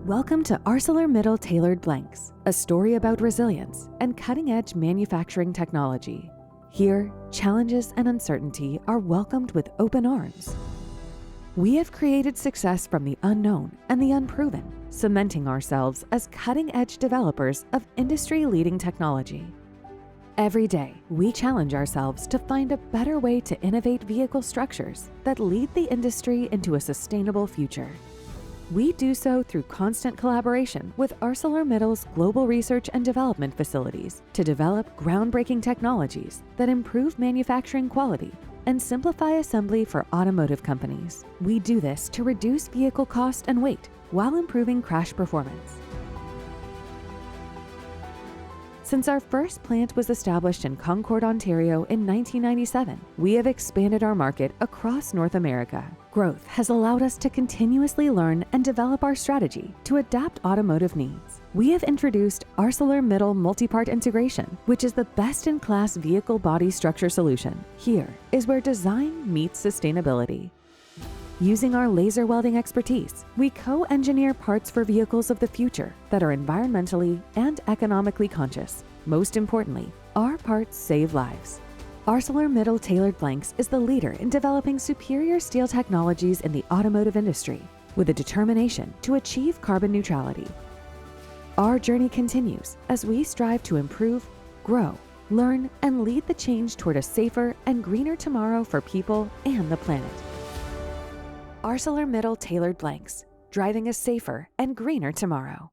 Welcome to ArcelorMittal Tailored Blanks, a story about resilience and cutting-edge manufacturing technology. Here, challenges and uncertainty are welcomed with open arms. We have created success from the unknown and the unproven, cementing ourselves as cutting-edge developers of industry-leading technology. Every day, we challenge ourselves to find a better way to innovate vehicle structures that lead the industry into a sustainable future. We do so through constant collaboration with ArcelorMittal's global research and development facilities to develop groundbreaking technologies that improve manufacturing quality and simplify assembly for automotive companies. We do this to reduce vehicle cost and weight while improving crash performance. Since our first plant was established in Concord, Ontario in 1997, we have expanded our market across North America. Growth has allowed us to continuously learn and develop our strategy to adapt automotive needs. We have introduced ArcelorMittal Multi-Part Integration, which is the best-in-class vehicle body structure solution. Here is where design meets sustainability. Using our laser welding expertise, we co-engineer parts for vehicles of the future that are environmentally and economically conscious. Most importantly, our parts save lives. ArcelorMittal Tailored Blanks is the leader in developing superior steel technologies in the automotive industry with a determination to achieve carbon neutrality. Our journey continues as we strive to improve, grow, learn, and lead the change toward a safer and greener tomorrow for people and the planet. ArcelorMittal Tailored Blanks, driving a safer and greener tomorrow.